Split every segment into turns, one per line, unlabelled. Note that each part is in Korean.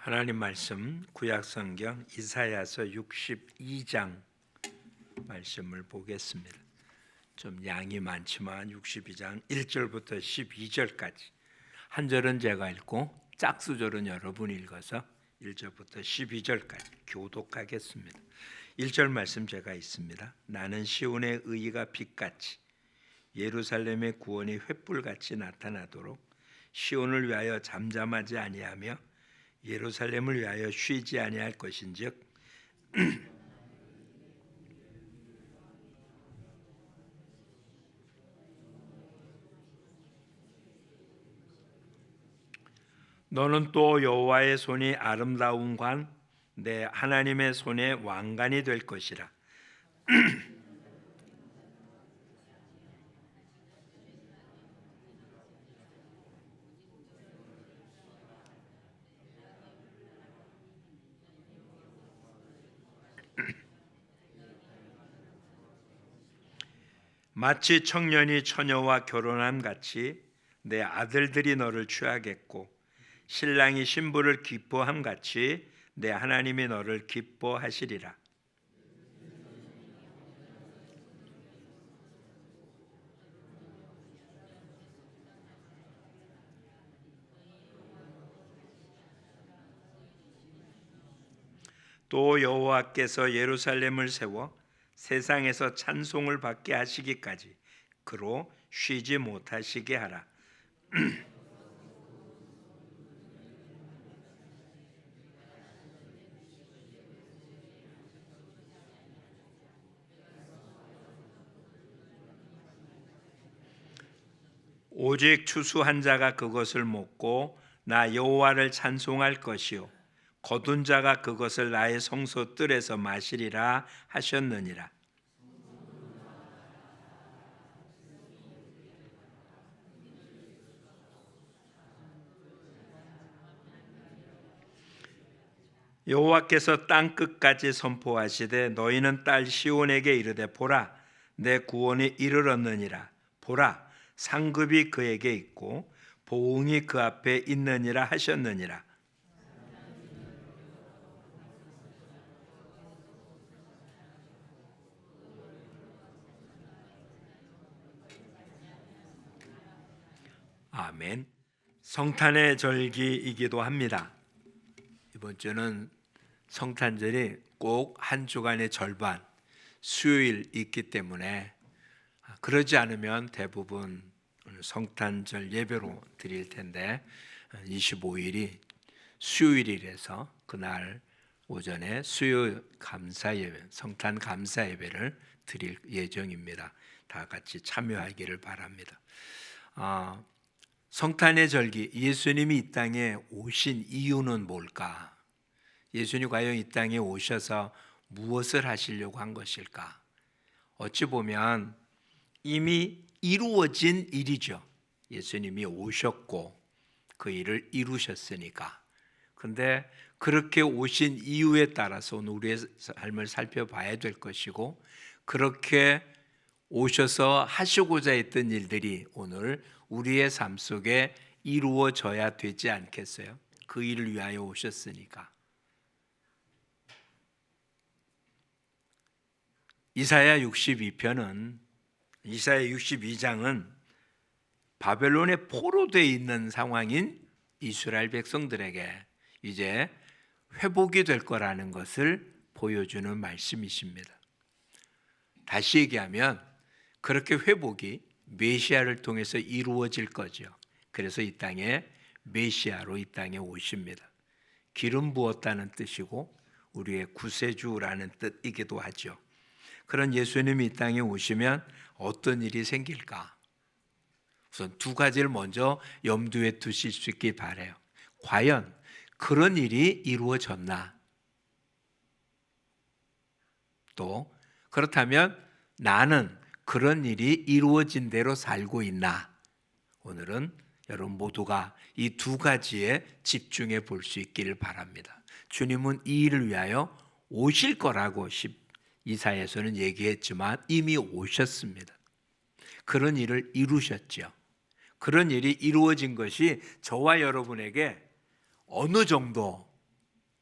하나님 말씀 구약성경 이사야서 62장 말씀을 보겠습니다. 좀 양이 많지만 62장 1절부터 12절까지 한 절은 제가 읽고 짝수절은 여러분이 읽어서 1절부터 12절까지 교독하겠습니다. 1절 말씀 제가 읽습니다. 나는 시온의 의의가 빛같이 예루살렘의 구원이 횃불같이 나타나도록 시온을 위하여 잠잠하지 아니하며 예루살렘을 위하여 쉬지 아니할 것인즉 너는 또 여호와의 손이 아름다운 관 내 하나님의 손의 왕관이 될 것이라. 마치 청년이 처녀와 결혼함 같이 내 아들들이 너를 취하겠고 신랑이 신부를 기뻐함 같이 내 하나님이 너를 기뻐하시리라. 또 여호와께서 예루살렘을 세워 세상에서 찬송을 받게 하시기까지 그로 쉬지 못하시게 하라. 오직 추수한 자가 그것을 먹고 나 여호와를 찬송할 것이요 거둔 자가 그것을 나의 성소 뜰에서 마시리라 하셨느니라. 여호와께서 땅 끝까지 선포하시되 너희는 딸 시온에게 이르되 보라 내 구원이 이르렀느니라. 보라 상급이 그에게 있고 보응이 그 앞에 있느니라 하셨느니라. 아멘. 성탄의 절기이기도 합니다. 이번 주는 성탄절이 꼭 한 주간의 절반 수요일 있기 때문에 그러지 않으면 대부분 성탄절 예배로 드릴 텐데 25일이 수요일이라서 그날 오전에 수요 감사 예배, 성탄 감사 예배를 드릴 예정입니다. 다 같이 참여하기를 바랍니다. 성탄의 절기, 예수님이 이 땅에 오신 이유는 뭘까? 예수님이 과연 이 땅에 오셔서 무엇을 하시려고 한 것일까? 어찌 보면 이미 이루어진 일이죠. 예수님이 오셨고 그 일을 이루셨으니까. 근데 그렇게 오신 이유에 따라서 오늘 우리의 삶을 살펴봐야 될 것이고 그렇게 오셔서 하시고자 했던 일들이 오늘 우리의 삶 속에 이루어져야 되지 않겠어요? 그 일을 위하여 오셨으니까. 이사야 62편은 이사야 62장은 바벨론에 포로되어 있는 상황인 이스라엘 백성들에게 이제 회복이 될 거라는 것을 보여주는 말씀이십니다. 다시 얘기하면 그렇게 회복이 메시아를 통해서 이루어질 거죠. 그래서 이 땅에 메시아로 이 땅에 오십니다. 기름 부었다는 뜻이고 우리의 구세주라는 뜻이기도 하죠. 그런 예수님이 이 땅에 오시면 어떤 일이 생길까? 우선 두 가지를 먼저 염두에 두실 수 있길 바라요. 과연 그런 일이 이루어졌나? 또 그렇다면 나는 그런 일이 이루어진 대로 살고 있나? 오늘은 여러분 모두가 이 두 가지에 집중해 볼 수 있기를 바랍니다. 주님은 이 일을 위하여 오실 거라고 이사야서는 얘기했지만 이미 오셨습니다. 그런 일을 이루셨죠. 그런 일이 이루어진 것이 저와 여러분에게 어느 정도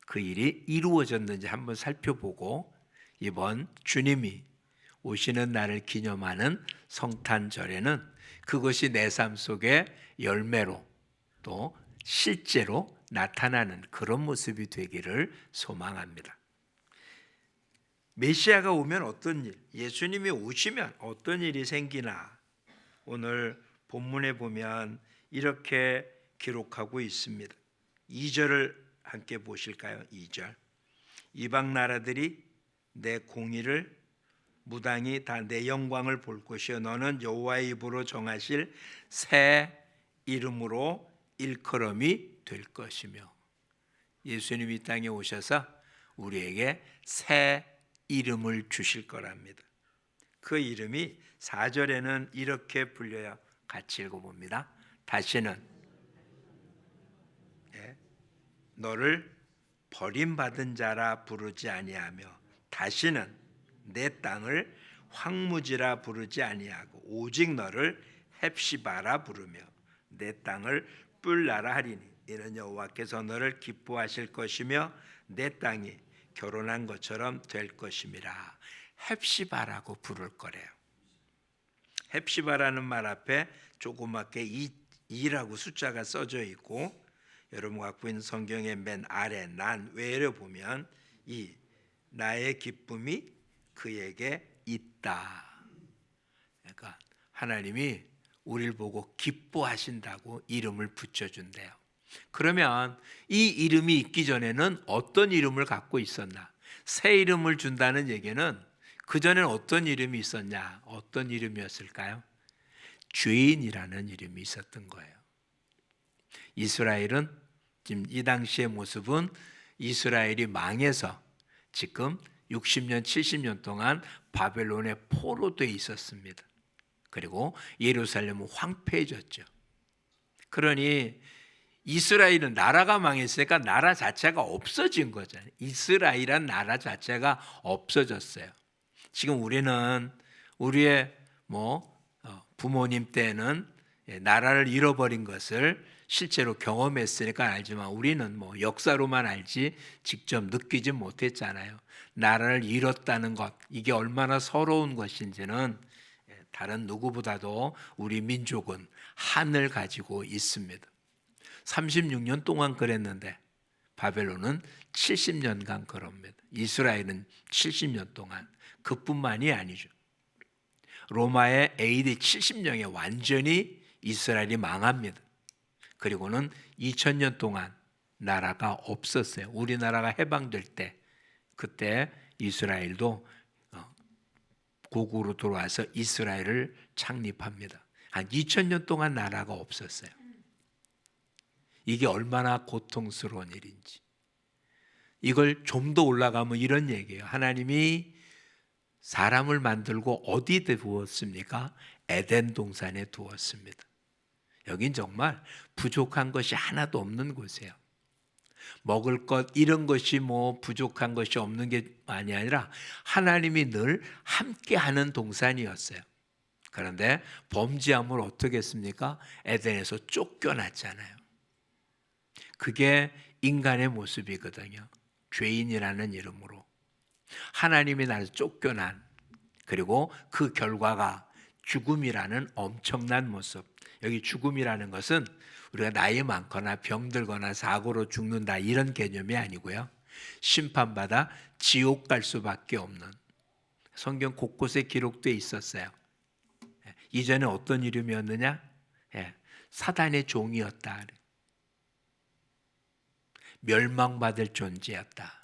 그 일이 이루어졌는지 한번 살펴보고 이번 주님이 오시는 날을 기념하는 성탄절에는 그것이 내 삶 속의 열매로 또 실제로 나타나는 그런 모습이 되기를 소망합니다. 메시아가 오면 어떤 일, 예수님이 오시면 어떤 일이 생기나 오늘 본문에 보면 이렇게 기록하고 있습니다. 2절을 함께 보실까요? 2절. 이방 나라들이 내 공의를 무당이 다 내 영광을 볼 것이요 너는 여호와의 입으로 정하실 새 이름으로 일컬음이 될 것이며 예수님이 이 땅에 오셔서 우리에게 새 이름을 주실 거랍니다. 그 이름이 4절에는 이렇게 불려요. 같이 읽어봅니다. 다시는 너를 버림받은 자라 부르지 아니하며 다시는 내 땅을 황무지라 부르지 아니하고 오직 너를 헵시바라 부르며 내 땅을 뿔나라 하리니 이는 여호와께서 너를 기뻐하실 것이며 내 땅이 결혼한 것처럼 될 것임이라. 헵시바라고 부를 거래요. 헵시바라는 말 앞에 조그맣게 2라고 숫자가 써져 있고 여러분 갖고 있는 성경의 맨 아래 난 외를 보면 이 나의 기쁨이 그에게 있다. 그러니까 하나님이 우리를 보고 기뻐하신다고 이름을 붙여준대요. 그러면 이 이름이 있기 전에는 어떤 이름을 갖고 있었나? 새 이름을 준다는 얘기는 그전에는 어떤 이름이 있었냐? 어떤 이름이었을까요? 죄인이라는 이름이 있었던 거예요. 이스라엘은 지금 이 당시의 모습은 이스라엘이 망해서 지금 60년, 70년 동안 바벨론에 포로되어 있었습니다. 그리고 예루살렘은 황폐해졌죠. 그러니 이스라엘은 나라가 망했으니까 나라 자체가 없어진 거잖아요. 이스라엘이란 나라 자체가 없어졌어요. 지금 우리는 우리의 부모님 때는 나라를 잃어버린 것을 실제로 경험했으니까 알지만 우리는 역사로만 알지 직접 느끼지 못했잖아요. 나라를 잃었다는 것, 이게 얼마나 서러운 것인지는 다른 누구보다도 우리 민족은 한을 가지고 있습니다. 36년 동안 그랬는데 바벨론은 70년간 그럽니다. 이스라엘은 70년 동안. 그뿐만이 아니죠. 로마의 AD 70년에 완전히 이스라엘이 망합니다. 그리고는 2000년 동안 나라가 없었어요. 우리나라가 해방될 때 그때 이스라엘도 고국으로 들어와서 이스라엘을 창립합니다. 한 2000년 동안 나라가 없었어요. 이게 얼마나 고통스러운 일인지. 이걸 좀 더 올라가면 이런 얘기예요. 하나님이 사람을 만들고 어디 두었습니까? 에덴 동산에 두었습니다. 여긴 정말 부족한 것이 하나도 없는 곳이에요. 먹을 것 이런 것이 부족한 것이 없는 게 아니라 하나님이 늘 함께하는 동산이었어요. 그런데 범죄함을 어떻게 했습니까? 에덴에서 쫓겨났잖아요. 그게 인간의 모습이거든요. 죄인이라는 이름으로 하나님이 나를 쫓겨난, 그리고 그 결과가 죽음이라는 엄청난 모습. 여기 죽음이라는 것은 우리가 나이 많거나 병들거나 사고로 죽는다 이런 개념이 아니고요. 심판받아 지옥 갈 수밖에 없는, 성경 곳곳에 기록되어 있었어요. 이전에 어떤 이름이었느냐? 사단의 종이었다. 멸망받을 존재였다.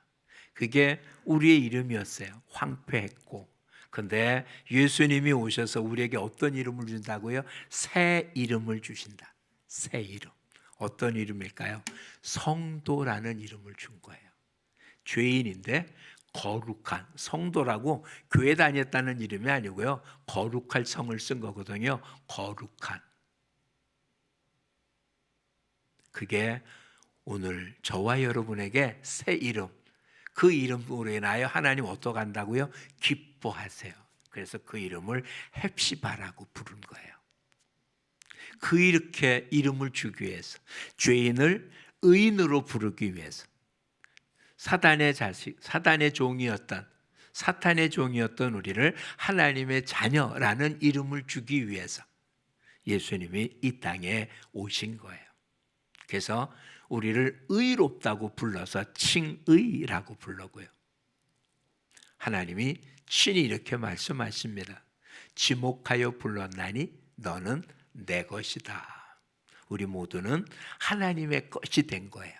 그게 우리의 이름이었어요. 황폐했고. 근데 예수님이 오셔서 우리에게 어떤 이름을 준다고요? 새 이름을 주신다. 새 이름. 어떤 이름일까요? 성도라는 이름을 준 거예요. 죄인인데 거룩한, 성도라고 교회 다녔다는 이름이 아니고요. 거룩할 성을 쓴 거거든요. 거룩한. 그게 오늘 저와 여러분에게 새 이름, 그 이름으로 인하여 하나님 어떻게 한다고요? 기뻐하세요. 그래서 그 이름을 헵시바라고 부른 거예요. 그 이렇게 이름을 주기 위해서, 죄인을 의인으로 부르기 위해서, 사단의 자식, 사탄의 종이었던 우리를 하나님의 자녀라는 이름을 주기 위해서 예수님이 이 땅에 오신 거예요. 그래서 우리를 의롭다고 불러서 칭의라고 부르고요. 하나님이 친히 이렇게 말씀하십니다. 지목하여 불렀나니 너는 내 것이다. 우리 모두는 하나님의 것이 된 거예요.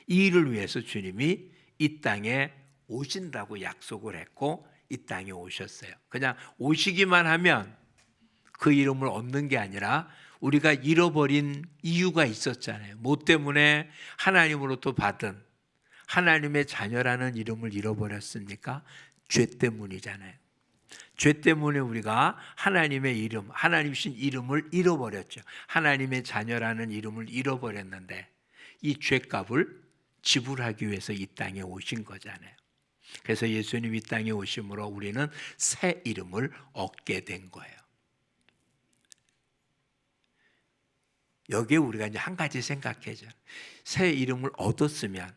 이 일을 위해서 주님이 이 땅에 오신다고 약속을 했고 이 땅에 오셨어요. 그냥 오시기만 하면 그 이름을 얻는 게 아니라 우리가 잃어버린 이유가 있었잖아요. 뭐 때문에 하나님으로부터 받은 하나님의 자녀라는 이름을 잃어버렸습니까? 죄 때문이잖아요. 죄 때문에 우리가 하나님의 이름, 하나님이신 이름을 잃어버렸죠. 하나님의 자녀라는 이름을 잃어버렸는데 이 죄값을 지불하기 위해서 이 땅에 오신 거잖아요. 그래서 예수님 이 땅에 오심으로 우리는 새 이름을 얻게 된 거예요. 여기에 우리가 이제 한 가지 생각해줘. 새 이름을 얻었으면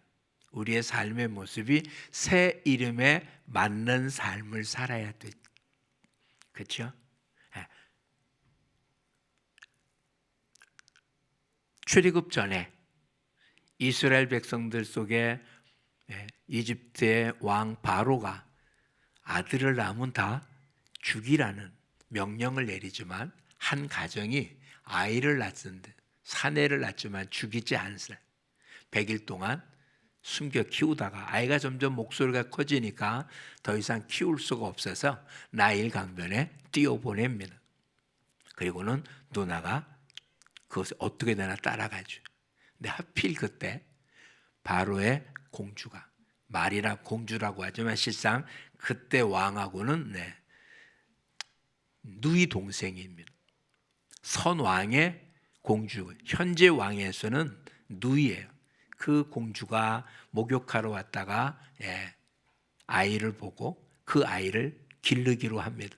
우리의 삶의 모습이 새 이름에 맞는 삶을 살아야 돼. 그렇죠? 출애굽 전에 이스라엘 백성들 속에 이집트의 왕 바로가 아들을 낳으면 다 죽이라는 명령을 내리지만 한 가정이 아이를 낳았는데 사내를 낳지만 죽이지 않았어요. 100일 동안 숨겨 키우다가 아이가 점점 목소리가 커지니까 더 이상 키울 수가 없어서 나일 강변에 띄워보냅니다. 그리고는 누나가 그것을 어떻게 되나 따라가죠. 근데 하필 그때 바로의 공주가, 말이라 공주라고 하지만 실상 그때 왕하고는 누이 동생입니다. 선왕의 공주, 현재 왕에서는 누이예요. 그 공주가 목욕하러 왔다가 아이를 보고 그 아이를 기르기로 합니다.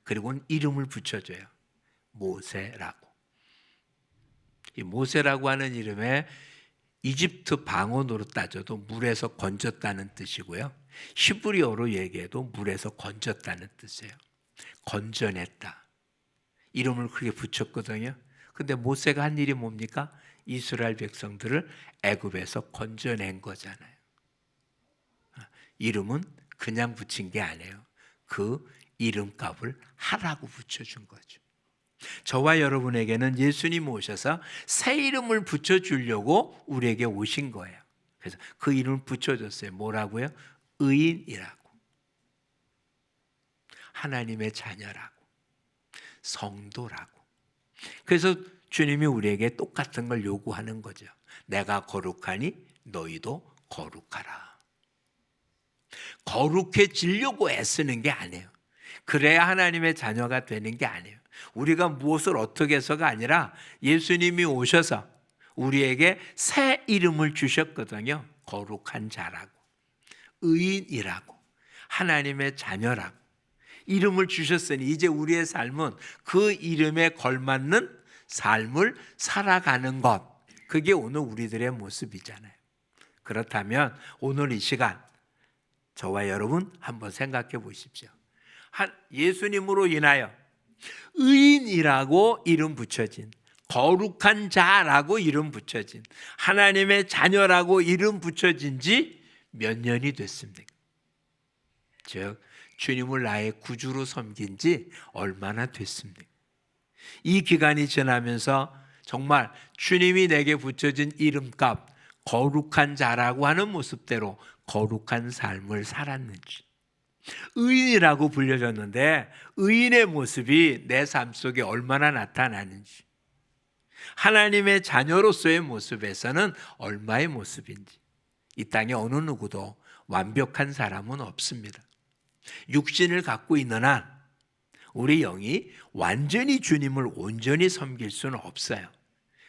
그리고는 이름을 붙여줘요. 모세라고. 이 모세라고 하는 이름에 이집트 방언으로 따져도 물에서 건졌다는 뜻이고요. 히브리어로 얘기해도 물에서 건졌다는 뜻이에요. 건져냈다. 이름을 그렇게 붙였거든요. 근데 모세가 한 일이 뭡니까? 이스라엘 백성들을 애굽에서 건져낸 거잖아요. 이름은 그냥 붙인 게 아니에요. 그 이름값을 하라고 붙여준 거죠. 저와 여러분에게는 예수님 오셔서 새 이름을 붙여주려고 우리에게 오신 거예요. 그래서 그 이름을 붙여줬어요. 뭐라고요? 의인이라고, 하나님의 자녀라고, 성도라고. 그래서 주님이 우리에게 똑같은 걸 요구하는 거죠. 내가 거룩하니 너희도 거룩하라. 거룩해지려고 애쓰는 게 아니에요. 그래야 하나님의 자녀가 되는 게 아니에요. 우리가 무엇을 어떻게 해서가 아니라 예수님이 오셔서 우리에게 새 이름을 주셨거든요. 거룩한 자라고, 의인이라고, 하나님의 자녀라고 이름을 주셨으니 이제 우리의 삶은 그 이름에 걸맞는 삶을 살아가는 것, 그게 오늘 우리들의 모습이잖아요. 그렇다면 오늘 이 시간 저와 여러분 한번 생각해 보십시오. 예수님으로 인하여 의인이라고 이름 붙여진, 거룩한 자라고 이름 붙여진, 하나님의 자녀라고 이름 붙여진 지 몇 년이 됐습니까? 즉 주님을 나의 구주로 섬긴 지 얼마나 됐습니까? 이 기간이 지나면서 정말 주님이 내게 붙여진 이름값, 거룩한 자라고 하는 모습대로 거룩한 삶을 살았는지, 의인이라고 불려졌는데 의인의 모습이 내 삶 속에 얼마나 나타나는지, 하나님의 자녀로서의 모습에서는 얼마의 모습인지. 이 땅에 어느 누구도 완벽한 사람은 없습니다. 육신을 갖고 있는 한 우리 영이 완전히 주님을 온전히 섬길 수는 없어요.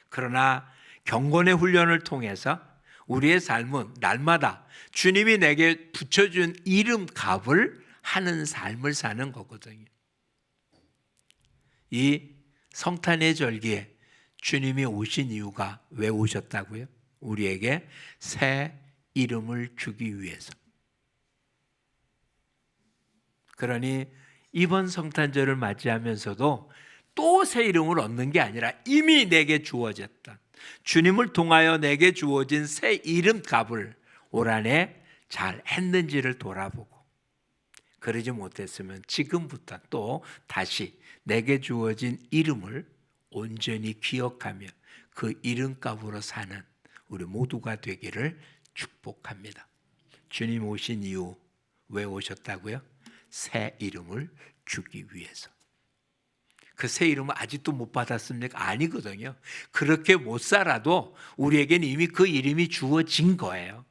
그러나 경건의 훈련을 통해서 우리의 삶은 날마다 주님이 내게 붙여준 이름값을 하는 삶을 사는 거거든요. 이 성탄의 절기에 주님이 오신 이유가 왜 오셨다고요? 우리에게 새 이름을 주기 위해서. 그러니 이번 성탄절을 맞이하면서도 또 새 이름을 얻는 게 아니라 이미 내게 주어졌던, 주님을 통하여 내게 주어진 새 이름 값을 올 한해 잘 했는지를 돌아보고, 그러지 못했으면 지금부터 또 다시 내게 주어진 이름을 온전히 기억하며 그 이름값으로 사는 우리 모두가 되기를 축복합니다. 주님 오신 이후 왜 오셨다고요? 새 이름을 주기 위해서. 그 새 이름을 아직도 못 받았습니까? 아니거든요. 그렇게 못 살아도 우리에게는 이미 그 이름이 주어진 거예요.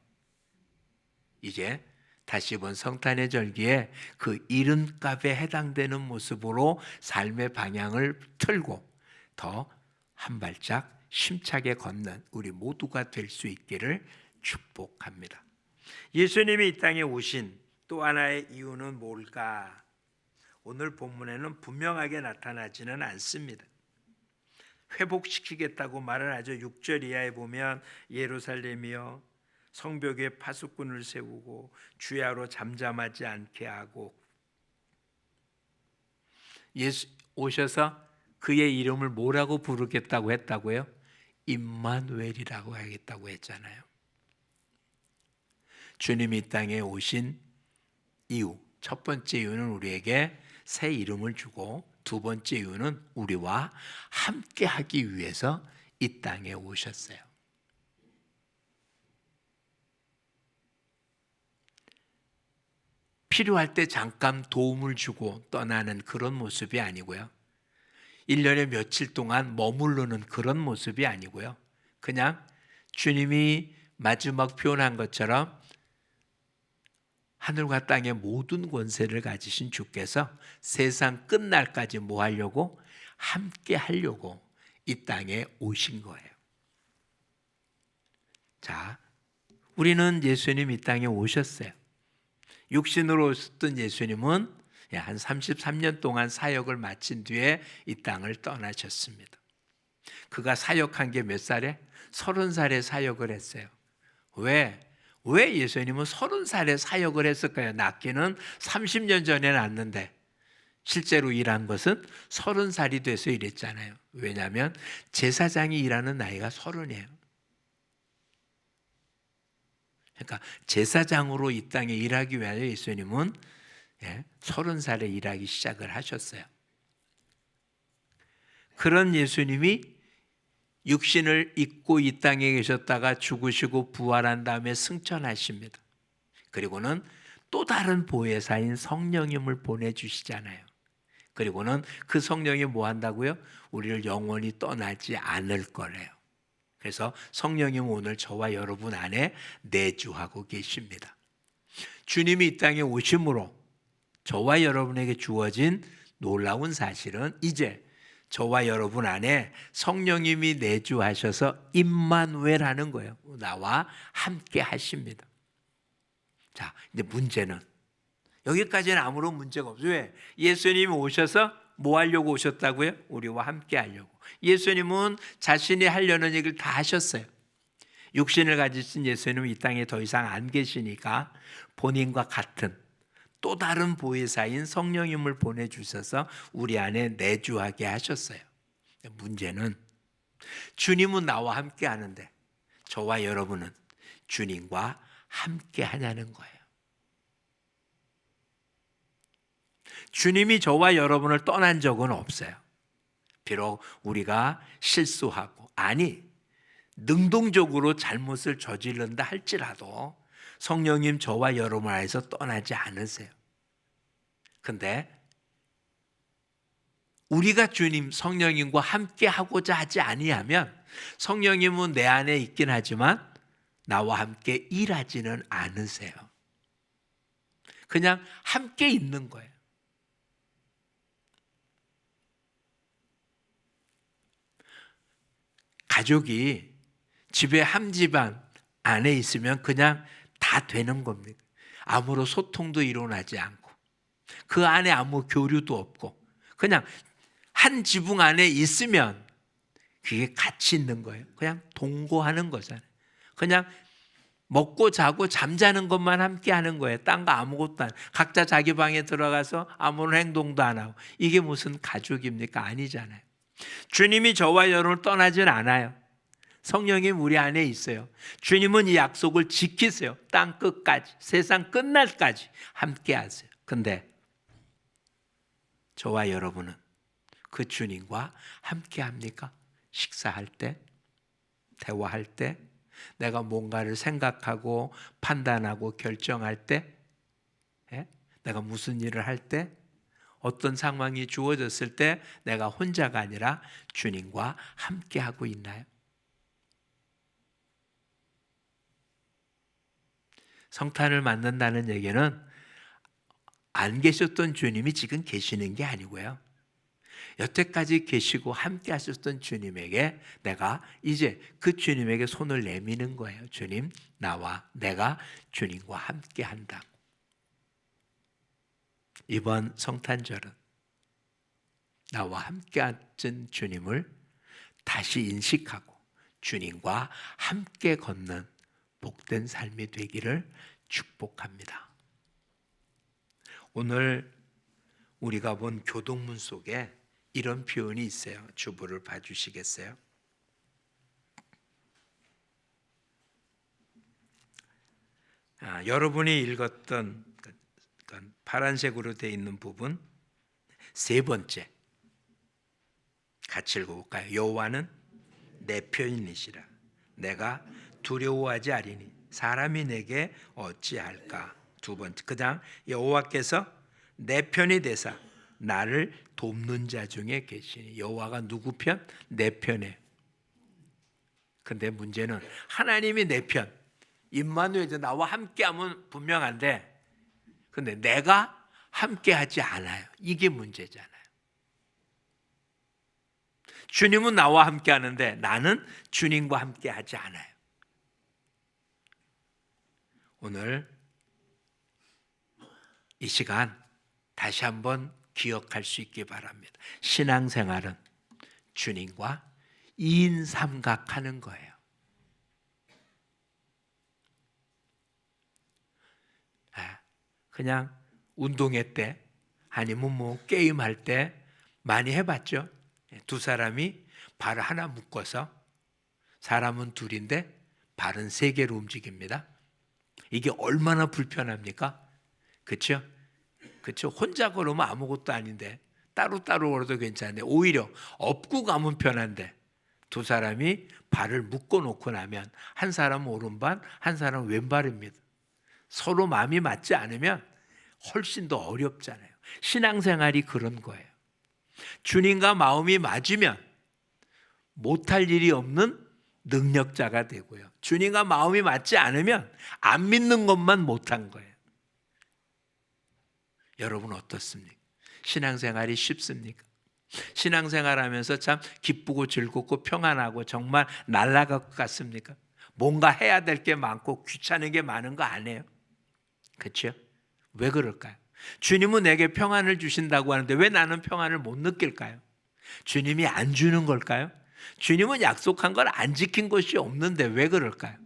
이제 다시 본 성탄의 절기에 그 이름값에 해당되는 모습으로 삶의 방향을 틀고 더 한 발짝 힘차게 걷는 우리 모두가 될 수 있기를 축복합니다. 예수님이 이 땅에 오신 또 하나의 이유는 뭘까? 오늘 본문에는 분명하게 나타나지는 않습니다. 회복시키겠다고 말을 하죠. 6절 이하에 보면 예루살렘이여 성벽에 파수꾼을 세우고 주야로 잠잠하지 않게 하고, 예수 오셔서 그의 이름을 뭐라고 부르겠다고 했다고요? 임마누엘이라고 하겠다고 했잖아요. 주님이 이 땅에 오신 이유, 첫 번째 이유는 우리에게 새 이름을 주고, 두 번째 이유는 우리와 함께 하기 위해서 이 땅에 오셨어요. 필요할 때 잠깐 도움을 주고 떠나는 그런 모습이 아니고요. 1년에 며칠 동안 머무르는 그런 모습이 아니고요. 그냥 주님이 마지막 표현한 것처럼 하늘과 땅의 모든 권세를 가지신 주께서 세상 끝날까지 뭐 하려고? 함께 하려고 이 땅에 오신 거예요. 자, 우리는 예수님 이 땅에 오셨어요. 육신으로 오셨던 예수님은 한 33년 동안 사역을 마친 뒤에 이 땅을 떠나셨습니다. 그가 사역한 게 몇 살에? 30살에 사역을 했어요. 왜 예수님은 30살에 사역을 했을까요? 낳기는 30년 전에 낳았는데 실제로 일한 것은 30살이 돼서 일했잖아요. 왜냐하면 제사장이 일하는 나이가 30이에요. 그러니까 제사장으로 이 땅에 일하기 위하여 예수님은 30살에 일하기 시작을 하셨어요. 그런 예수님이 육신을 입고 이 땅에 계셨다가 죽으시고 부활한 다음에 승천하십니다. 그리고는 또 다른 보혜사인 성령님을 보내주시잖아요. 그리고는 그 성령이 뭐 한다고요? 우리를 영원히 떠나지 않을 거래요. 그래서 성령님은 오늘 저와 여러분 안에 내주하고 계십니다. 주님이 이 땅에 오심으로 저와 여러분에게 주어진 놀라운 사실은 이제 저와 여러분 안에 성령님이 내주하셔서 임마누엘 하는 거예요. 나와 함께 하십니다. 자, 근데 문제는 여기까지는 아무런 문제가 없어요. 왜? 예수님이 오셔서 뭐 하려고 오셨다고요? 우리와 함께 하려고. 예수님은 자신이 하려는 얘기를 다 하셨어요. 육신을 가지신 예수님은 이 땅에 더 이상 안 계시니까 본인과 같은 또 다른 보혜사인 성령님을 보내주셔서 우리 안에 내주하게 하셨어요. 문제는 주님은 나와 함께 하는데 저와 여러분은 주님과 함께 하냐는 거예요. 주님이 저와 여러분을 떠난 적은 없어요. 비록 우리가 실수하고, 아니 능동적으로 잘못을 저지른다 할지라도 성령님 저와 여러분 안에서 떠나지 않으세요. 근데 우리가 주님 성령님과 함께 하고자 하지 아니하면 성령님은 내 안에 있긴 하지만 나와 함께 일하지는 않으세요. 그냥 함께 있는 거예요. 가족이 집에 한 집안 안에 있으면 그냥 다 되는 겁니다. 아무런 소통도 일어나지 않고 그 안에 아무 교류도 없고 그냥 한 지붕 안에 있으면 그게 같이 있는 거예요. 그냥 동거하는 거잖아요. 그냥 먹고 자고 잠자는 것만 함께 하는 거예요. 딴 거 아무것도 안. 각자 자기 방에 들어가서 아무런 행동도 안 하고. 이게 무슨 가족입니까? 아니잖아요. 주님이 저와 여러분을 떠나질 않아요. 성령이 우리 안에 있어요. 주님은 이 약속을 지키세요. 땅 끝까지, 세상 끝날까지 함께 하세요. 근데 저와 여러분은 그 주님과 함께 합니까? 식사할 때, 대화할 때, 내가 뭔가를 생각하고 판단하고 결정할 때, 내가 무슨 일을 할 때, 어떤 상황이 주어졌을 때 내가 혼자가 아니라 주님과 함께 하고 있나요? 성탄을 만난다는 얘기는 안 계셨던 주님이 지금 계시는 게 아니고요. 여태까지 계시고 함께 하셨던 주님에게 내가 이제 그 주님에게 손을 내미는 거예요. 주님, 나와 내가 주님과 함께 한다고. 이번 성탄절은 나와 함께 하신 주님을 다시 인식하고 주님과 함께 걷는 복된 삶이 되기를 축복합니다. 오늘 우리가 본 교동문 속에 이런 표현이 있어요. 주보를 봐주시겠어요? 여러분이 읽었던 파란색으로 되어 있는 부분 세 번째 같이 읽어볼까요? 여호와는 내 편이시라. 내가 두려워하지 아리니 사람이 내게 어찌할까. 두 번째, 그 다음 여호와께서 내 편이 되사 나를 돕는 자 중에 계시니. 여호와가 누구 편? 내 편에. 근데 문제는 하나님이 내 편, 임마누엘 나와 함께하면 분명한데 근데 내가 함께하지 않아요. 이게 문제잖아요. 주님은 나와 함께하는데 나는 주님과 함께하지 않아요. 오늘 이 시간 다시 한번 기억할 수 있기 바랍니다. 신앙생활은 주님과 2인 삼각하는 거예요. 그냥 운동회 때 아니면 뭐 게임할 때 많이 해봤죠. 두 사람이 발을 하나 묶어서 사람은 둘인데 발은 세 개로 움직입니다. 이게 얼마나 불편합니까? 그렇죠? 그렇죠? 혼자 걸으면 아무것도 아닌데 따로따로 걸어도 괜찮은데 오히려 업고 가면 편한데 두 사람이 발을 묶어 놓고 나면 한 사람은 오른발, 한 사람은 왼발입니다. 서로 마음이 맞지 않으면 훨씬 더 어렵잖아요. 신앙생활이 그런 거예요. 주님과 마음이 맞으면 못할 일이 없는 능력자가 되고요. 주님과 마음이 맞지 않으면 안 믿는 것만 못한 거예요. 여러분 어떻습니까? 신앙생활이 쉽습니까? 신앙생활하면서 참 기쁘고 즐겁고 평안하고 정말 날아갈 것 같습니까? 뭔가 해야 될 게 많고 귀찮은 게 많은 거 아니에요? 그렇죠? 왜 그럴까요? 주님은 내게 평안을 주신다고 하는데 왜 나는 평안을 못 느낄까요? 주님이 안 주는 걸까요? 주님은 약속한 걸 안 지킨 것이 없는데 왜 그럴까요?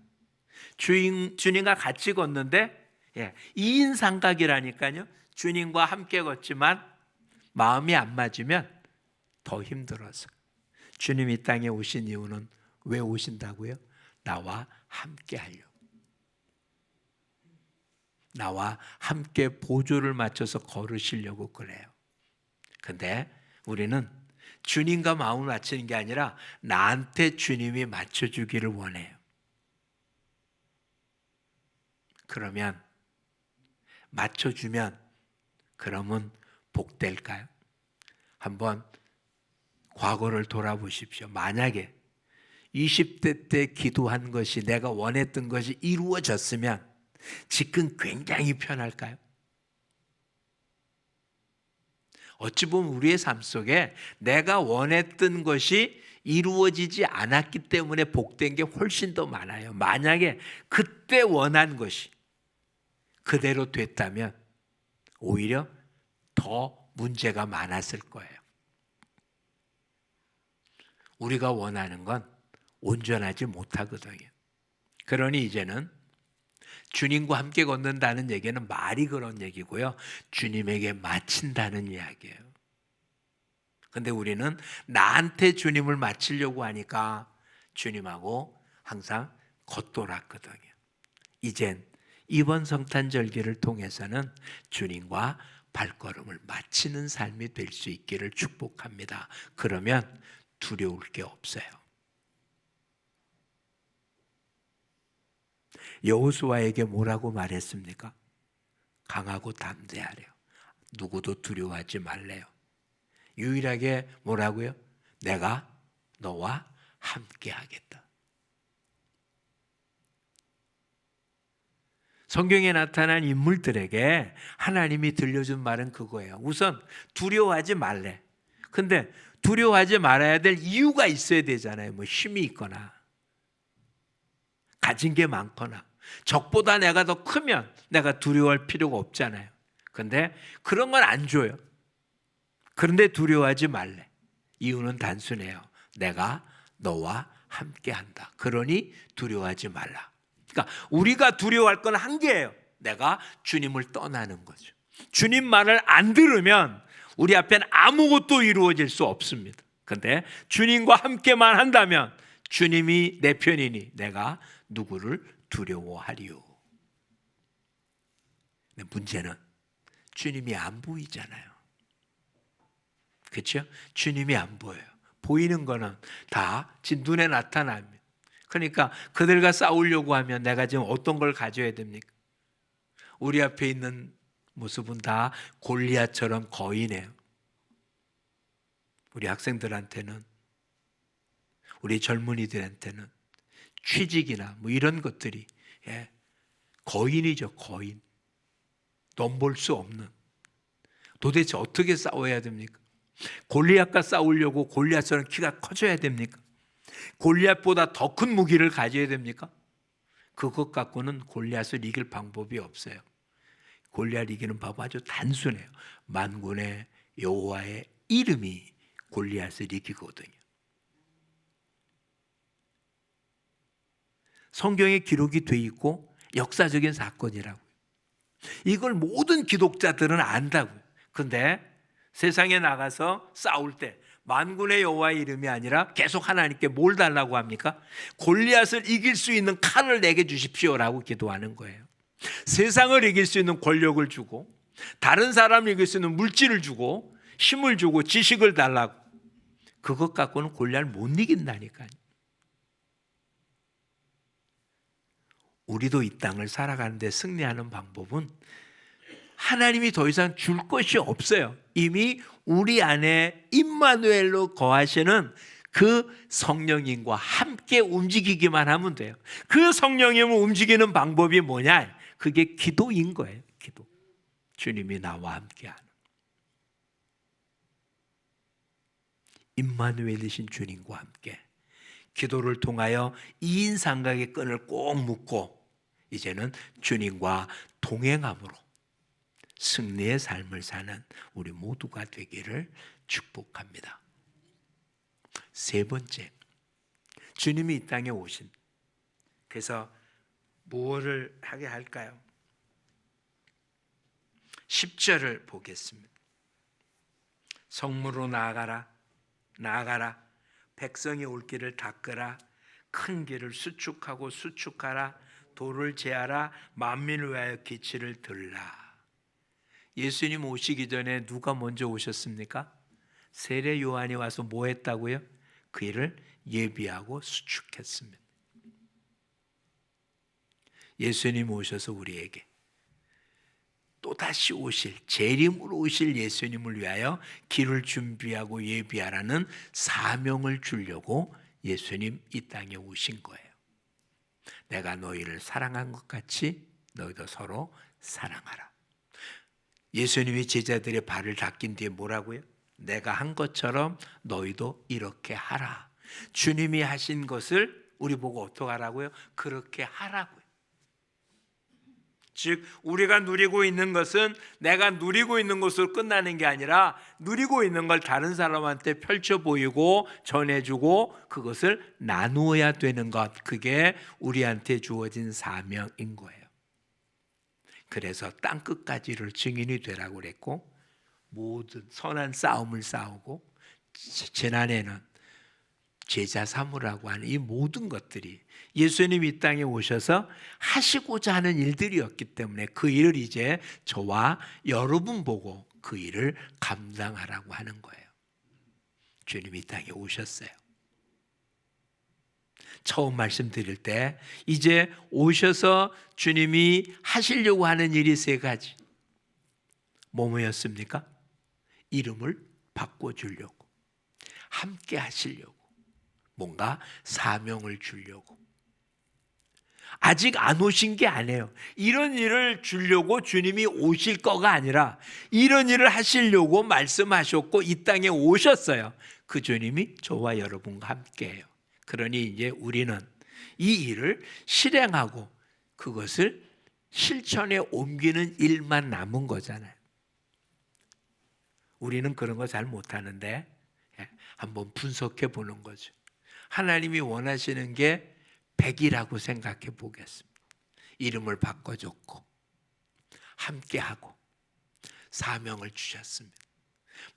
주님과 같이 걷는데 2인 삼각이라니까요. 주님과 함께 걷지만 마음이 안 맞으면 더 힘들어서. 주님이 이 땅에 오신 이유는 왜 오신다고요? 나와 함께 하려고. 나와 함께 보조를 맞춰서 걸으시려고 그래요. 근데 우리는 주님과 마음을 맞추는 게 아니라 나한테 주님이 맞춰주기를 원해요. 그러면 맞춰주면 그러면 복될까요? 한번 과거를 돌아보십시오. 만약에 20대 때 기도한 것이 내가 원했던 것이 이루어졌으면 지금 굉장히 편할까요? 어찌 보면 우리의 삶 속에 내가 원했던 것이 이루어지지 않았기 때문에 복된 게 훨씬 더 많아요. 만약에 그때 원한 것이 그대로 됐다면 오히려 더 문제가 많았을 거예요. 우리가 원하는 건 온전하지 못하거든요. 그러니 이제는 주님과 함께 걷는다는 얘기는 말이 그런 얘기고요. 주님에게 마친다는 이야기예요. 근데 우리는 나한테 주님을 마치려고 하니까 주님하고 항상 겉돌았거든요. 이젠 이번 성탄절기를 통해서는 주님과 발걸음을 마치는 삶이 될 수 있기를 축복합니다. 그러면 두려울 게 없어요. 여호수아에게 뭐라고 말했습니까? 강하고 담대하래요. 누구도 두려워하지 말래요. 유일하게 뭐라고요? 내가 너와 함께 하겠다. 성경에 나타난 인물들에게 하나님이 들려준 말은 그거예요. 우선 두려워하지 말래. 근데 두려워하지 말아야 될 이유가 있어야 되잖아요. 뭐 힘이 있거나 가진 게 많거나 적보다 내가 더 크면 내가 두려워할 필요가 없잖아요. 근데 그런 건 안 줘요. 그런데 두려워하지 말래. 이유는 단순해요. 내가 너와 함께 한다. 그러니 두려워하지 말라. 그러니까 우리가 두려워할 건 한 개예요. 내가 주님을 떠나는 거죠. 주님 말을 안 들으면 우리 앞엔 아무것도 이루어질 수 없습니다. 그런데 주님과 함께만 한다면 주님이 내 편이니 내가 누구를 두려워하리요. 근데 문제는 주님이 안 보이잖아요. 그렇죠? 주님이 안 보여요. 보이는 거는 다 눈에 나타납니다. 그러니까 그들과 싸우려고 하면 내가 지금 어떤 걸 가져야 됩니까? 우리 앞에 있는 모습은 다 골리앗처럼 거인이에요. 우리 학생들한테는, 우리 젊은이들한테는 취직이나 뭐 이런 것들이 거인이죠. 거인. 넘볼 수 없는. 도대체 어떻게 싸워야 됩니까? 골리앗과 싸우려고 골리앗처럼 키가 커져야 됩니까? 골리앗보다 더 큰 무기를 가져야 됩니까? 그것 갖고는 골리앗을 이길 방법이 없어요. 골리앗 이기는 방법은 아주 단순해요. 만군의 여호와의 이름이 골리앗을 이기거든요. 성경에 기록이 돼 있고 역사적인 사건이라고요. 이걸 모든 기독자들은 안다고요. 그런데 세상에 나가서 싸울 때 만군의 여호와의 이름이 아니라 계속 하나님께 뭘 달라고 합니까? 골리앗을 이길 수 있는 칼을 내게 주십시오라고 기도하는 거예요. 세상을 이길 수 있는 권력을 주고 다른 사람을 이길 수 있는 물질을 주고 힘을 주고 지식을 달라고. 그것 갖고는 골리앗을 못 이긴다니까요. 우리도 이 땅을 살아가는데 승리하는 방법은 하나님이 더 이상 줄 것이 없어요. 이미 우리 안에 임마누엘로 거하시는 그 성령님과 함께 움직이기만 하면 돼요. 그 성령님을 움직이는 방법이 뭐냐? 그게 기도인 거예요. 기도. 주님이 나와 함께하는 임마누엘이신 주님과 함께 기도를 통하여 이인삼각의 끈을 꼭 묶고 이제는 주님과 동행함으로 승리의 삶을 사는 우리 모두가 되기를 축복합니다. 세 번째, 주님이 이 땅에 오신. 그래서 무엇을 하게 할까요? 10절을 보겠습니다. 성문으로 나아가라. 나아가라. 백성이 올 길을 닦으라. 큰 길을 수축하고 수축하라. 돌을 제하라. 만민을 위하여 기치를 들라. 예수님 오시기 전에 누가 먼저 오셨습니까? 세례 요한이 와서 뭐 했다고요? 그 일을 예비하고 수축했습니다. 예수님 오셔서 우리에게 또다시 오실, 재림으로 오실 예수님을 위하여 길을 준비하고 예비하라는 사명을 주려고 예수님 이 땅에 오신 거예요. 내가 너희를 사랑한 것 같이 너희도 서로 사랑하라. 예수님이 제자들의 발을 닦인 뒤에 뭐라고요? 내가 한 것처럼 너희도 이렇게 하라. 주님이 하신 것을 우리 보고 어떻게 하라고요? 그렇게 하라고요. 즉 우리가 누리고 있는 것은 내가 누리고 있는 것으로 끝나는 게 아니라 누리고 있는 걸 다른 사람한테 펼쳐 보이고 전해주고 그것을 나누어야 되는 것. 그게 우리한테 주어진 사명인 거예요. 그래서 땅끝까지를 증인이 되라고 그랬고, 모든 선한 싸움을 싸우고, 지난해는 제자 삼으라고 하는 이 모든 것들이 예수님이 이 땅에 오셔서 하시고자 하는 일들이었기 때문에 그 일을 이제 저와 여러분 보고 그 일을 감당하라고 하는 거예요. 주님이 이 땅에 오셨어요. 처음 말씀드릴 때 이제 오셔서 주님이 하시려고 하는 일이 세 가지. 뭐였습니까? 이름을 바꿔주려고, 함께 하시려고, 뭔가 사명을 주려고. 아직 안 오신 게 아니에요. 이런 일을 주려고 주님이 오실 거가 아니라 이런 일을 하시려고 말씀하셨고 이 땅에 오셨어요. 그 주님이 저와 여러분과 함께해요. 그러니 이제 우리는 이 일을 실행하고 그것을 실천에 옮기는 일만 남은 거잖아요. 우리는 그런 거 잘 못하는데 한번 분석해 보는 거죠. 하나님이 원하시는 게 100이라고 생각해 보겠습니다. 이름을 바꿔줬고 함께하고 사명을 주셨습니다.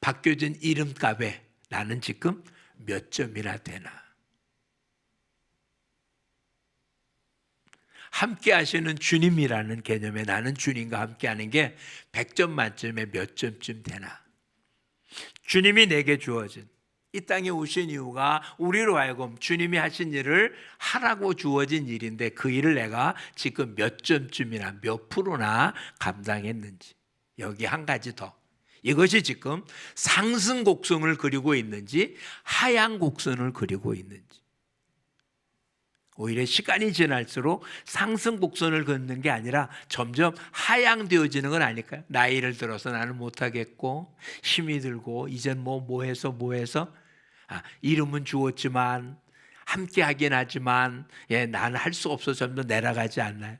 바뀌어진 이름값에 나는 지금 몇 점이나 되나? 함께 하시는 주님이라는 개념에 나는 주님과 함께하는 게 100점 만점에 몇 점쯤 되나? 주님이 내게 주어진 이 땅에 오신 이유가 우리로 하여금 주님이 하신 일을 하라고 주어진 일인데 그 일을 내가 지금 몇 점쯤이나 몇 프로나 감당했는지. 여기 한 가지 더. 이것이 지금 상승 곡선을 그리고 있는지 하향 곡선을 그리고 있는지. 오히려 시간이 지날수록 상승 곡선을 긋는 게 아니라 점점 하향되어지는 건 아닐까요? 나이를 들어서 나는 못하겠고 힘이 들고 이젠 뭐 해서 이름은 주었지만 함께 하긴 하지만 나는 할 수 없어서 점점 내려가지 않나요?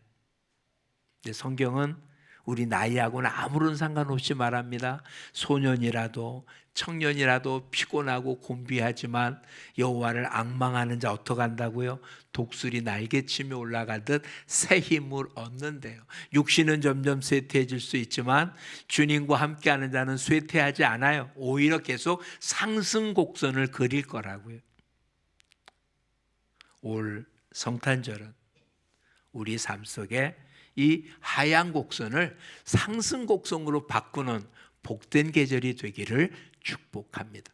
성경은 우리 나이하고는 아무런 상관없이 말합니다. 소년이라도 청년이라도 피곤하고 곤비하지만 여호와를 앙망하는 자 어떻게 한다고요? 독수리 날개치며 올라가듯 새 힘을 얻는데요. 육신은 점점 쇠퇴해질 수 있지만 주님과 함께하는 자는 쇠퇴하지 않아요. 오히려 계속 상승 곡선을 그릴 거라고요. 올 성탄절은 우리 삶 속에 이 하향 곡선을 상승 곡선으로 바꾸는 복된 계절이 되기를 축복합니다.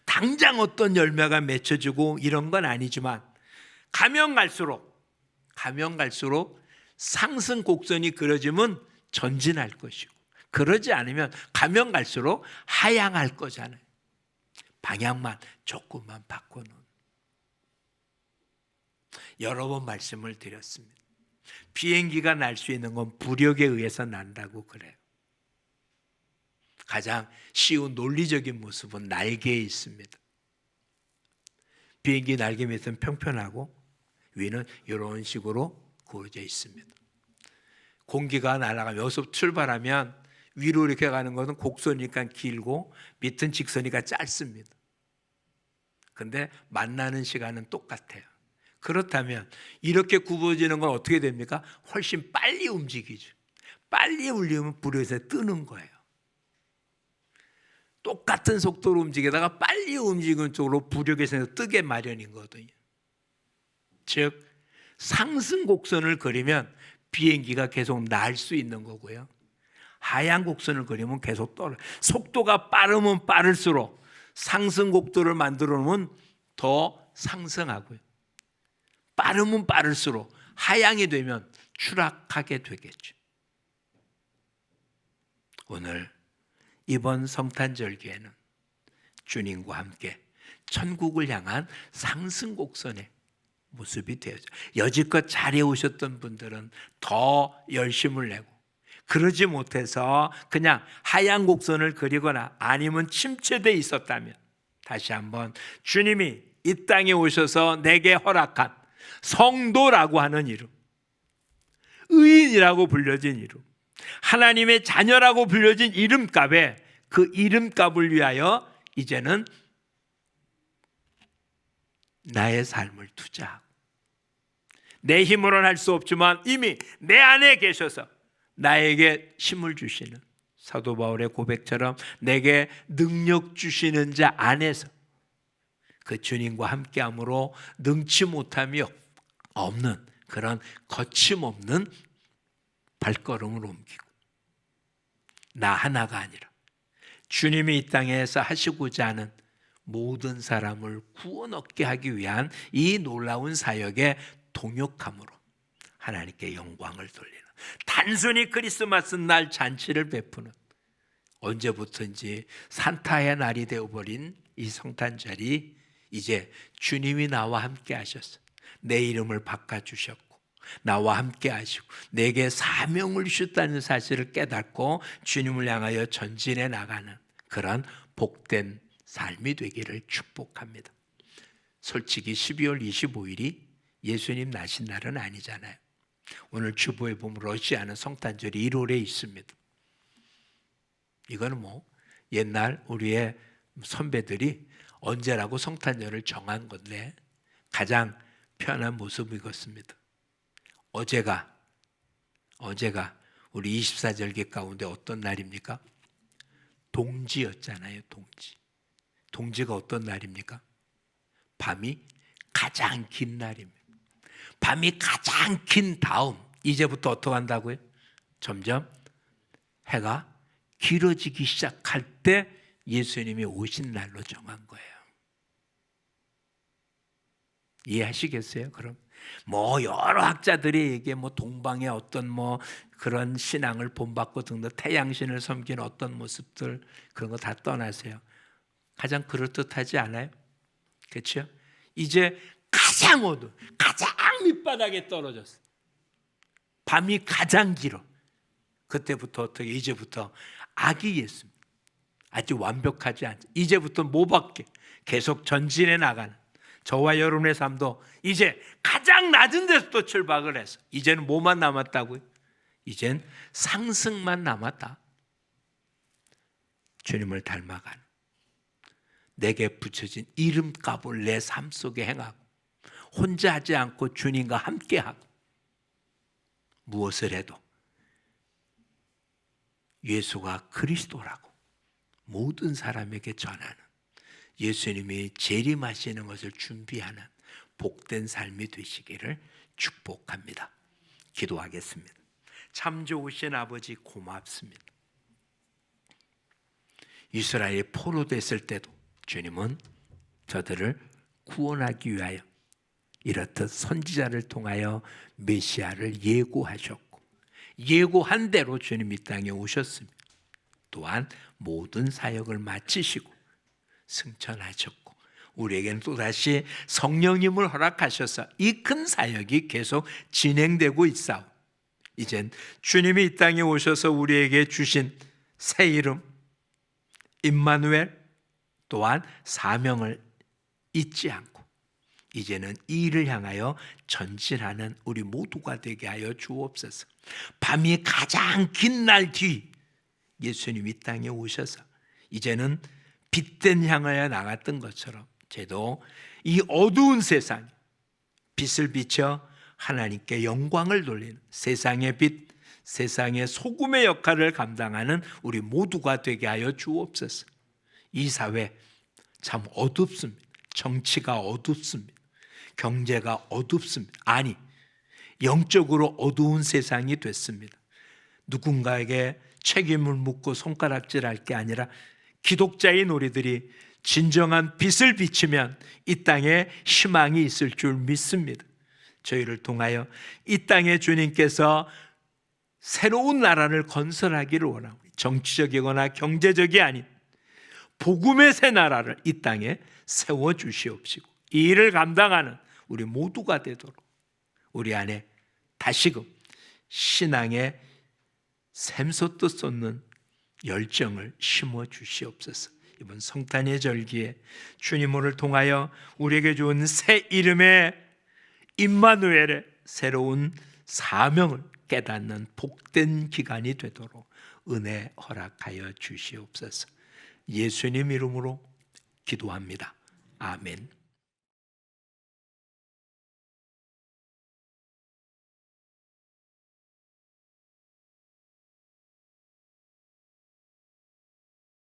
당장 어떤 열매가 맺혀지고 이런 건 아니지만 가면 갈수록 상승 곡선이 그려지면 전진할 것이고 그러지 않으면 가면 갈수록 하향할 거잖아요. 방향만 조금만 바꾸는. 여러 번 말씀을 드렸습니다. 비행기가 날 수 있는 건 부력에 의해서 난다고 그래요. 가장 쉬운 논리적인 모습은 날개에 있습니다. 비행기 날개 밑은 평평하고 위는 이런 식으로 구워져 있습니다. 공기가 날아가면 여기서 출발하면 위로 이렇게 가는 것은 곡선이니까 길고 밑은 직선이니까 짧습니다. 그런데 만나는 시간은 똑같아요. 그렇다면 이렇게 굽어지는 건 어떻게 됩니까? 훨씬 빨리 움직이죠. 빨리 울리면 불에서 뜨는 거예요. 똑같은 속도로 움직이다가 빨리 움직이는 쪽으로 부력에서 뜨게 마련이거든요. 즉 상승 곡선을 그리면 비행기가 계속 날 수 있는 거고요. 하향 곡선을 그리면 계속 떨어져요. 속도가 빠르면 빠를수록 상승 곡도를 만들어 놓으면 더 상승하고요. 빠르면 빠를수록 하향이 되면 추락하게 되겠죠. 오늘 이번 성탄절기에는 주님과 함께 천국을 향한 상승 곡선의 모습이 되어져. 여지껏 잘해오셨던 분들은 더 열심을 내고 그러지 못해서 그냥 하향 곡선을 그리거나 아니면 침체되어 있었다면 다시 한번 주님이 이 땅에 오셔서 내게 허락한 성도라고 하는 이름, 의인이라고 불려진 이름, 하나님의 자녀라고 불려진 이름값에 그 이름값을 위하여 이제는 나의 삶을 투자하고 내 힘으로는 할 수 없지만 이미 내 안에 계셔서 나에게 힘을 주시는 사도 바울의 고백처럼 내게 능력 주시는 자 안에서 그 주님과 함께함으로 능치 못하며 없는 그런 거침없는 발걸음을 옮기고 나 하나가 아니라 주님이 이 땅에서 하시고자 하는 모든 사람을 구원 얻게 하기 위한 이 놀라운 사역에 동역함으로 하나님께 영광을 돌리는, 단순히 크리스마스 날 잔치를 베푸는, 언제부터인지 산타의 날이 되어버린 이 성탄절이 이제 주님이 나와 함께 하셨어. 내 이름을 바꿔주셨고 나와 함께 하시고 내게 사명을 주셨다는 사실을 깨닫고 주님을 향하여 전진해 나가는 그런 복된 삶이 되기를 축복합니다. 솔직히 12월 25일이 예수님 나신 날은 아니잖아요. 오늘 주보에 보면 러시아는 성탄절이 1월에 있습니다. 이거는 뭐 옛날 우리의 선배들이 언제라고 성탄절을 정한 건데 가장 편한 모습이었습니다. 어제가 우리 24절기 가운데 어떤 날입니까? 동지였잖아요. 동지가 어떤 날입니까? 밤이 가장 긴 날입니다. 밤이 가장 긴 다음 이제부터 어떻게 한다고요? 점점 해가 길어지기 시작할 때 예수님이 오신 날로 정한 거예요. 이해하시겠어요? 그럼 뭐 여러 학자들이 이게 뭐 동방의 어떤 뭐 그런 신앙을 본받고 등등 태양신을 섬기는 어떤 모습들 그런 거 다 떠나세요. 가장 그럴듯하지 않아요? 그렇죠? 이제 가장 어두운, 가장 밑바닥에 떨어졌어. 밤이 가장 길어. 그때부터 어떻게 이제부터 악이 예수입니다. 아직 완벽하지 않죠. 이제부터 뭐밖에 계속 전진해 나가는 저와 여러분의 삶도 이제 가장 낮은 데서부터 출발을 해서 이제는 뭐만 남았다고요? 이젠 상승만 남았다. 주님을 닮아가는, 내게 붙여진 이름값을 내 삶 속에 행하고 혼자 하지 않고 주님과 함께하고 무엇을 해도 예수가 그리스도라고 모든 사람에게 전하는, 예수님이 재림하시는 것을 준비하는 복된 삶이 되시기를 축복합니다. 기도하겠습니다. 참 좋으신 아버지 고맙습니다. 이스라엘이 포로됐을 때도 주님은 저들을 구원하기 위하여 이렇듯 선지자를 통하여 메시아를 예고하셨고 예고한 대로 주님 이 땅에 오셨습니다. 또한 모든 사역을 마치시고 승천하셨고 우리에게는 또다시 성령님을 허락하셔서 이 큰 사역이 계속 진행되고 있사오. 이젠 주님이 이 땅에 오셔서 우리에게 주신 새 이름 임마누엘 또한 사명을 잊지 않고 이제는 이 일을 향하여 전진하는 우리 모두가 되게 하여 주옵소서. 밤이 가장 긴 날 뒤 예수님이 이 땅에 오셔서 이제는 빛된 향하여 나갔던 것처럼 저도 이 어두운 세상 빛을 비춰 하나님께 영광을 돌리는 세상의 빛, 세상의 소금의 역할을 감당하는 우리 모두가 되게 하여 주옵소서. 이 사회 참 어둡습니다. 정치가 어둡습니다. 경제가 어둡습니다. 아니, 영적으로 어두운 세상이 됐습니다. 누군가에게 책임을 묻고 손가락질할 게 아니라 기독자인 우리들이 진정한 빛을 비치면 이 땅에 희망이 있을 줄 믿습니다. 저희를 통하여 이 땅에 주님께서 새로운 나라를 건설하기를 원합니다. 정치적이거나 경제적이 아닌 복음의 새 나라를 이 땅에 세워주시옵시고 이 일을 감당하는 우리 모두가 되도록 우리 안에 다시금 신앙의 샘솟듯 솟는 열정을 심어 주시옵소서. 이번 성탄의 절기에 주님을 통하여 우리에게 준 새 이름의 임마누엘의 새로운 사명을 깨닫는 복된 기간이 되도록 은혜 허락하여 주시옵소서. 예수님 이름으로 기도합니다. 아멘.